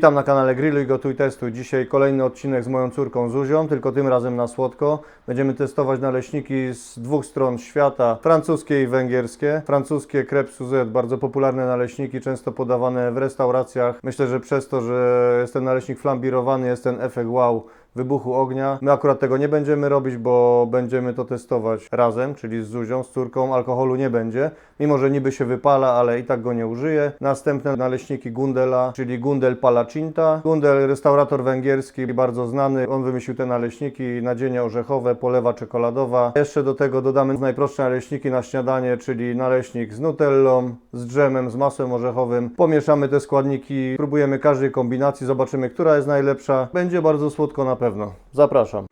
Witam na kanale Grilluj, Gotuj, Testuj. Dzisiaj kolejny odcinek z moją córką Zuzią, tylko tym razem na słodko. Będziemy testować naleśniki z dwóch stron świata, francuskie i węgierskie. Francuskie crêpes Suzette, bardzo popularne naleśniki, często podawane w restauracjach. Myślę, że przez to, że jest ten naleśnik flambirowany, jest ten efekt wow, wybuchu ognia. My akurat tego nie będziemy robić, bo będziemy to testować razem, czyli z Zuzią, z córką. Alkoholu nie będzie, mimo że niby się wypala, ale i tak go nie użyję. Następne naleśniki Gundela, czyli Gundel Palacinta. Gundel, restaurator węgierski, bardzo znany. On wymyślił te naleśniki, nadzienie orzechowe, polewa czekoladowa. Jeszcze do tego dodamy najprostsze naleśniki na śniadanie, czyli naleśnik z nutellą, z dżemem, z masłem orzechowym. Pomieszamy te składniki, próbujemy każdej kombinacji, zobaczymy, która jest najlepsza. Będzie bardzo słodko na pewno. Zapraszam.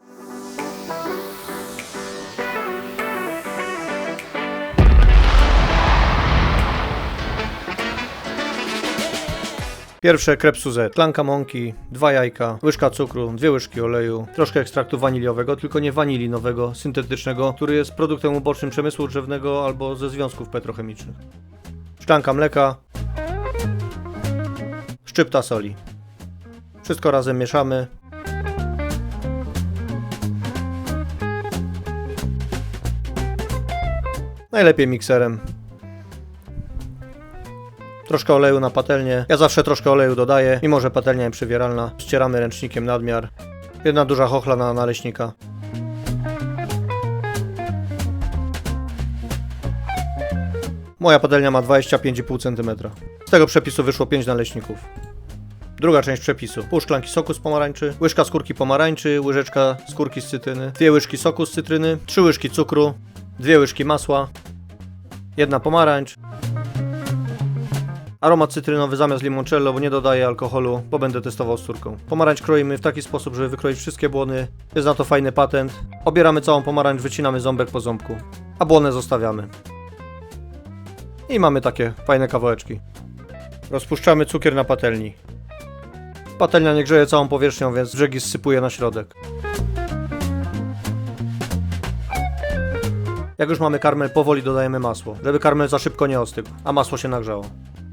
Pierwsze crêpes Suzette. Szklanka mąki, 2 jajka, łyżka cukru, 2 łyżki oleju, troszkę ekstraktu waniliowego, tylko nie wanilinowego, syntetycznego, który jest produktem ubocznym przemysłu drzewnego albo ze związków petrochemicznych. Szklanka mleka, szczypta soli. Wszystko razem mieszamy. Najlepiej mikserem. Troszkę oleju na patelnię. Ja zawsze troszkę oleju dodaję, mimo że patelnia jest przewieralna. Ścieramy ręcznikiem nadmiar. Jedna duża chochla na naleśnika. Moja patelnia ma 25,5 cm. Z tego przepisu wyszło 5 naleśników. Druga część przepisu. Pół szklanki soku z pomarańczy, łyżka skórki pomarańczy, łyżeczka skórki z cytryny, 2 łyżki soku z cytryny, 3 łyżki cukru, 2 łyżki masła, 1 pomarańcz, aromat cytrynowy zamiast limoncello, bo nie dodaję alkoholu, bo będę testował z córką. Pomarańcz kroimy w taki sposób, żeby wykroić wszystkie błony. Jest na to fajny patent. Obieramy całą pomarańcz, wycinamy ząbek po ząbku, a błonę zostawiamy. I mamy takie fajne kawałeczki. Rozpuszczamy cukier na patelni. Patelnia nie grzeje całą powierzchnią, więc brzegi zsypuję na środek. Jak już mamy karmel, powoli dodajemy masło, żeby karmel za szybko nie ostygł, a masło się nagrzało.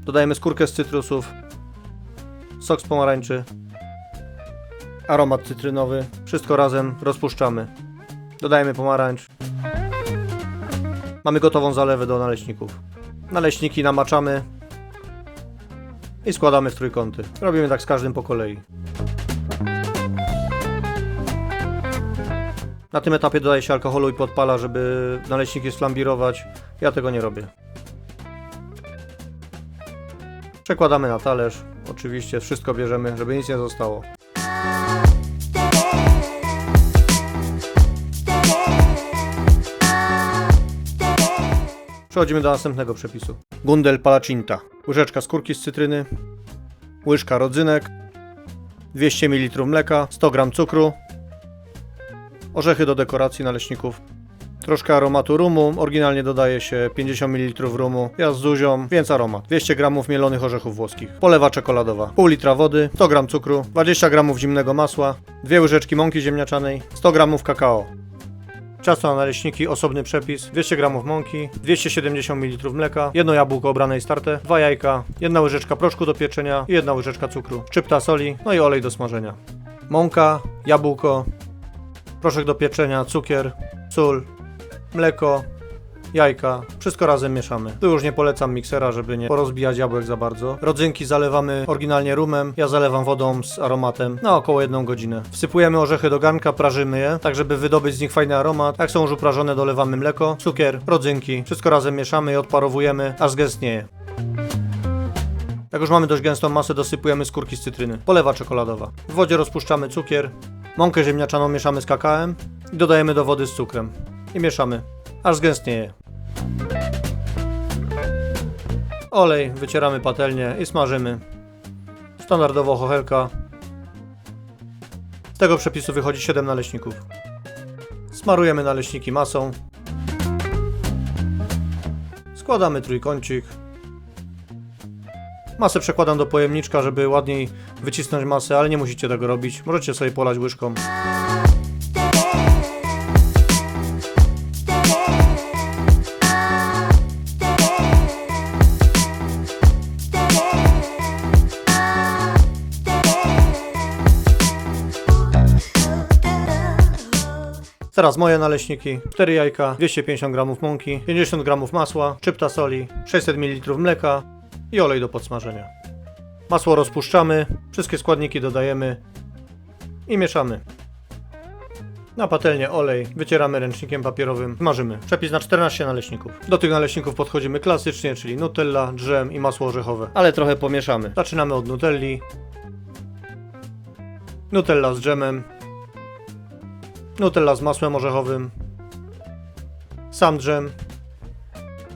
Dodajemy skórkę z cytrusów, sok z pomarańczy, aromat cytrynowy, wszystko razem rozpuszczamy. Dodajemy pomarańcz. Mamy gotową zalewę do naleśników. Naleśniki namaczamy i składamy w trójkąty. Robimy tak z każdym po kolei. Na tym etapie dodaje się alkoholu i podpala, żeby naleśniki sflambirować. Ja tego nie robię. Przekładamy na talerz. Oczywiście wszystko bierzemy, żeby nic nie zostało. Przechodzimy do następnego przepisu. Gundel Palacinta. Łyżeczka skórki z cytryny, łyżka rodzynek, 200 ml mleka, 100 g cukru, orzechy do dekoracji naleśników, troszkę aromatu rumu, oryginalnie dodaje się 50 ml rumu, ja z Zuzią, więc aromat, 200 g mielonych orzechów włoskich, polewa czekoladowa, pół litra wody, 100 g cukru, 20 g zimnego masła, 2 łyżeczki mąki ziemniaczanej, 100 g kakao. Ciasto na naleśniki, osobny przepis, 200 g mąki, 270 ml mleka, 1 jabłko obrane i starte, 2 jajka, 1 łyżeczka proszku do pieczenia i 1 łyżeczka cukru, szczypta soli, no i olej do smażenia. Mąka, jabłko, proszek do pieczenia, cukier, sól, mleko, jajka, wszystko razem mieszamy. Tu już nie polecam miksera, żeby nie porozbijać jabłek za bardzo. Rodzynki zalewamy oryginalnie rumem, ja zalewam wodą z aromatem na około 1 godzinę. Wsypujemy orzechy do garnka, prażymy je, tak żeby wydobyć z nich fajny aromat. Jak są już uprażone, dolewamy mleko, cukier, rodzynki, wszystko razem mieszamy i odparowujemy, aż zgęstnieje. Jak już mamy dość gęstą masę, dosypujemy skórki z cytryny, polewa czekoladowa. W wodzie rozpuszczamy cukier, mąkę ziemniaczaną mieszamy z kakałem i dodajemy do wody z cukrem. I mieszamy, aż zgęstnieje. Olej, wycieramy patelnię i smażymy. Standardowo chochelka. Z tego przepisu wychodzi 7 naleśników. Smarujemy naleśniki masą. Składamy trójkącik. Masę przekładam do pojemniczka, żeby ładniej wycisnąć masę, ale nie musicie tego robić. Możecie sobie polać łyżką. Teraz moje naleśniki, 4 jajka, 250 g mąki, 50 g masła, szczypta soli, 600 ml mleka i olej do podsmażenia. Masło rozpuszczamy, wszystkie składniki dodajemy i mieszamy. Na patelnię olej, wycieramy ręcznikiem papierowym, smażymy. Przepis na 14 naleśników. Do tych naleśników podchodzimy klasycznie, czyli nutella, dżem i masło orzechowe. Ale trochę pomieszamy. Zaczynamy od nutelli. Nutella z dżemem. Nutella z masłem orzechowym. Sam dżem.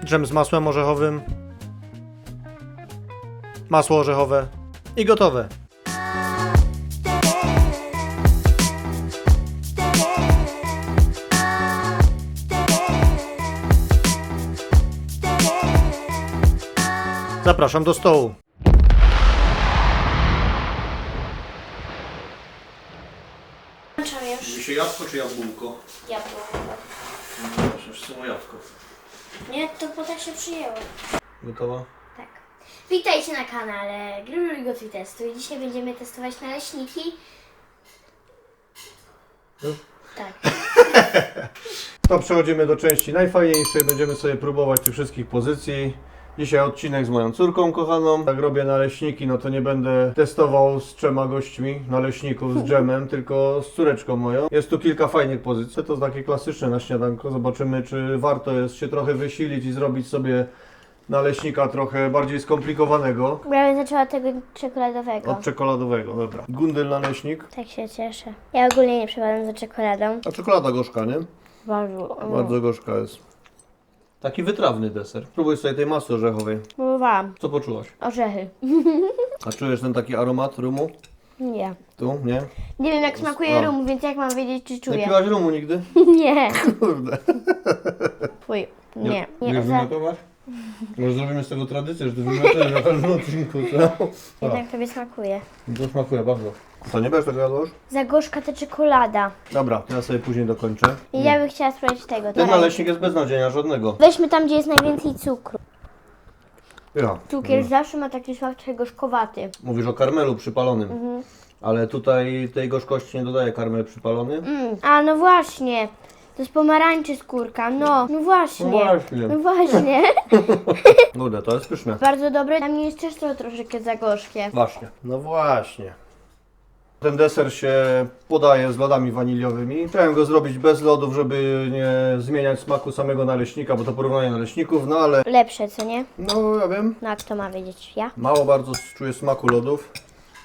Dżem z masłem orzechowym. Masło orzechowe. I gotowe. Zapraszam do stołu. Włączam już. Dzisiaj jabłko czy jabłko? Jabłko. Wszyscy są jabłko. Nie, to potem się przyjęło. Gotowa? Tak. Witajcie na kanale Grilluj Gotuj Testuj. Dzisiaj będziemy testować naleśniki. Tak. To przechodzimy do części najfajniejszej. Będziemy sobie próbować tych wszystkich pozycji. Dzisiaj odcinek z moją córką kochaną. Jak robię naleśniki, no to nie będę testował z 3 gośćmi naleśników z dżemem, tylko z córeczką moją. Jest tu kilka fajnych pozycji. To takie klasyczne na śniadanko. Zobaczymy, czy warto jest się trochę wysilić i zrobić sobie naleśnika trochę bardziej skomplikowanego. Ja bym zaczęła od tego czekoladowego. Od czekoladowego, dobra. Gundyl naleśnik. Tak się cieszę. Ja ogólnie nie przepadam za czekoladą. A czekolada gorzka, nie? Bardzo. Bardzo gorzka jest. Taki wytrawny deser. Spróbuj sobie tej masy orzechowej. Próbowałam. Co poczułaś? Orzechy. A czujesz ten taki aromat rumu? Nie. Tu, nie? Nie wiem jak smakuje A. rum, więc jak mam wiedzieć czy Nie czuję? piłaś rumu nigdy? Nie. Kurde. Twój. Nie. Wiesz wymiotować? Może zrobimy z tego tradycję, że ty wymiotujesz na każdym odcinku, co? Jednak tobie smakuje. To smakuje bardzo. Co, nie będziesz tego jadłaś? Za gorzka ta czekolada. Dobra, to ja sobie później dokończę. I ja bym chciała spróbować tego. Ten Dawaj. naleśnik jest beznadziejny, żadnego. Weźmy tam, gdzie jest najwięcej cukru. Ja. Cukier zawsze ma taki smak trochę gorzkowaty. Mówisz o karmelu przypalonym. Ale tutaj tej gorzkości nie dodaje karmel przypalony. A no właśnie. To jest pomarańczy skórka. No właśnie. No właśnie. No właśnie. Kurde, to jest pyszne. Bardzo dobre. Dla mnie jest też to troszeczkę za gorzkie. Właśnie. No właśnie. Ten deser się podaje z lodami waniliowymi. Chciałem go zrobić bez lodów, żeby nie zmieniać smaku samego naleśnika, bo to porównanie naleśników, no ale Lepsze, co nie? no ja wiem. No a kto ma wiedzieć? Ja? Mało bardzo czuję smaku lodów.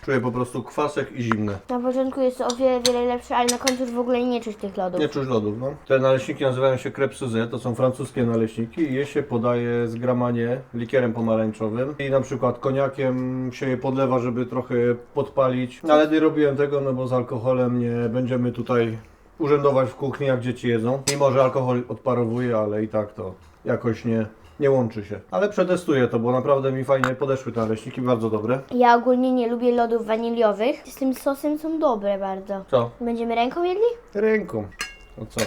Czuję po prostu kwasek i zimne. Na początku jest to o wiele, wiele lepsze, ale na końcu już w ogóle nie czuć tych lodów. Nie czuć lodów, no. Te naleśniki nazywają się crêpe Suzette, to są francuskie naleśniki i je się podaje z gramanie likierem pomarańczowym i na przykład koniakiem się je podlewa, żeby trochę podpalić. Ale nie robiłem tego, no bo z alkoholem nie będziemy tutaj urzędować w kuchni, jak dzieci jedzą. Mimo że alkohol odparowuje, ale i tak to jakoś nie łączy się. Ale przetestuję to, bo naprawdę mi fajnie podeszły te naleśniki, bardzo dobre. Ja ogólnie nie lubię lodów waniliowych. Z tym sosem są dobre bardzo. Co? Będziemy ręką jedli? Ręką. No co?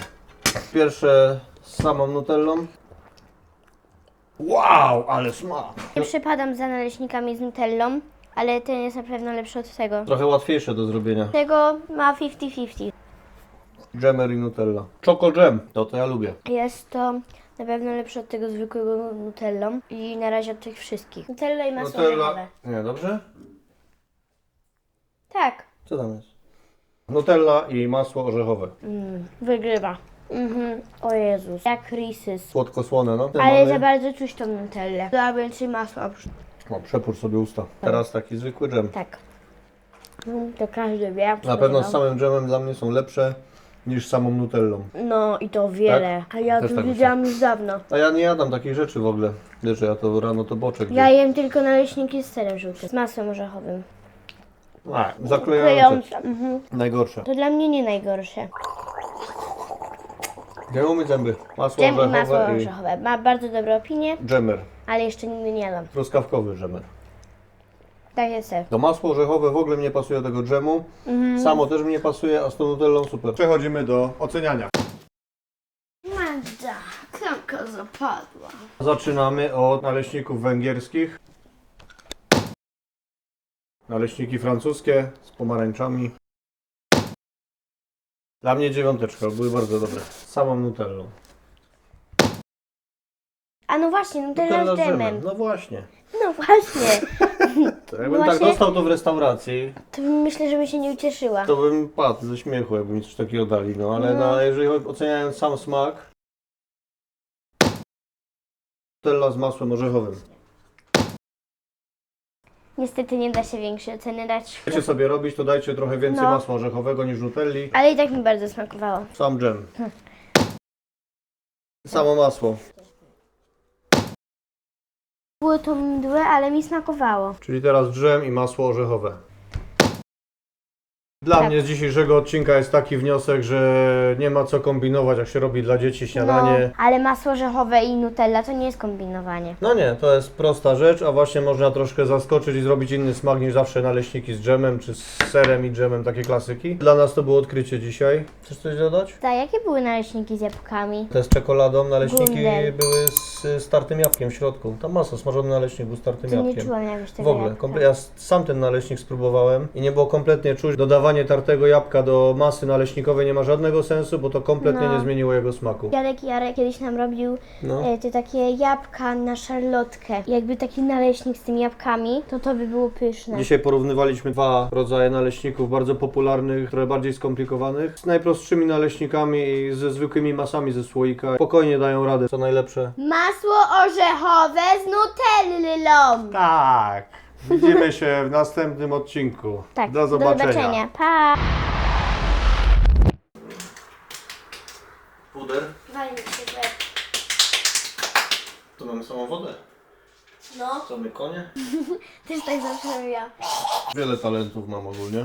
Pierwsze z samą nutellą. Wow, ale smak! Nie przepadam za naleśnikami z nutellą, ale ten jest na pewno lepszy od tego. Trochę łatwiejsze do zrobienia. Tego ma 50-50. Dżemer i nutella. Choco dżem, to ja lubię. Jest to na pewno lepsze od tego zwykłego nutellą i na razie od tych wszystkich. Nutella i masło orzechowe. Nie, dobrze? Tak. Co tam jest? Nutella i masło orzechowe. Wygrywa. O Jezus. Jak Reese's. Słodko-słone, no. Ale za bardzo czuć tą nutellę. Dałabym 3 masła. O, przepór sobie usta. Teraz taki zwykły dżem. Tak. To każdy wie. jak Na pewno z spodziewał. samym dżemem dla mnie są lepsze niż samą nutellą. No i to wiele. A ja Też to tak wiedziałam już dawno. A ja nie jadam takich rzeczy w ogóle. Wiesz, ja to rano to boczek. Ja jem tylko naleśniki z serem żółtym. Z masłem orzechowym. Zaklejające. Klejące. Najgorsze. To dla mnie nie najgorsze. Nie umyj zęby. Masło Dżem i masło orzechowe i orzechowe. Ma bardzo dobre opinie, dżemer. ale jeszcze nigdy nie jadłam. Truskawkowy dżemer. Tak jest ser. To masło orzechowe w ogóle mi nie pasuje do tego dżemu. Samo też mi nie pasuje, a z tą nutellą super. Przechodzimy do oceniania. Magda, klamka zapadła. Zaczynamy od naleśników węgierskich. Naleśniki francuskie z pomarańczami. Dla mnie 9, były bardzo dobre. Z samą nutellą. A no właśnie, Nutella z dżemem. No właśnie. No właśnie. To jakbym tak Właśnie- dostał to w restauracji, To myślę, że bym się nie ucieszyła. to bym padł ze śmiechu, jakby mi coś takiego dali. No ale No. jeżeli oceniając sam smak, nutella z masłem orzechowym. Niestety nie da się większej oceny dać. Chcecie sobie robić, to dajcie trochę więcej No. masła orzechowego niż nutelli. Ale i tak mi bardzo smakowało. Sam dżem. Samo masło. Było to mdłe, ale mi smakowało. Czyli teraz dżem i masło orzechowe. Dla Tak. mnie z dzisiejszego odcinka jest taki wniosek, że nie ma co kombinować, jak się robi dla dzieci śniadanie. No, ale masło orzechowe i Nutella to nie jest kombinowanie. No nie, to jest prosta rzecz, a właśnie można troszkę zaskoczyć i zrobić inny smak niż zawsze naleśniki z dżemem, czy z serem i dżemem, takie klasyki. Dla nas to było odkrycie dzisiaj. Chcesz coś dodać? Tak, jakie były naleśniki z jabłkami? Te z czekoladą, naleśniki Gundel. były z tartym jabłkiem w środku. Tam masa, smażony naleśnik był z tartym To nie jabłkiem. czułam jakoś tego W ogóle, jabłka. ja sam ten naleśnik spróbowałem i nie było kompletnie czuć. Dodawanie tartego jabłka do masy naleśnikowej nie ma żadnego sensu, bo to kompletnie No. nie zmieniło jego smaku. Jarek kiedyś nam robił No. te takie jabłka na szarlotkę. Jakby taki naleśnik z tymi jabłkami, to by było pyszne. Dzisiaj porównywaliśmy dwa rodzaje naleśników bardzo popularnych, trochę bardziej skomplikowanych, z najprostszymi naleśnikami i ze zwykłymi masami ze słoika. Spokojnie dają radę, co najlepsze. Masło orzechowe z Nutellą. Tak! Widzimy się w następnym odcinku. Tak, Do zobaczenia. Pa! Puder? Fajnie się To mamy samą wodę. No, Co my, konie? też tak zawsze robiła. Wiele talentów mam ogólnie.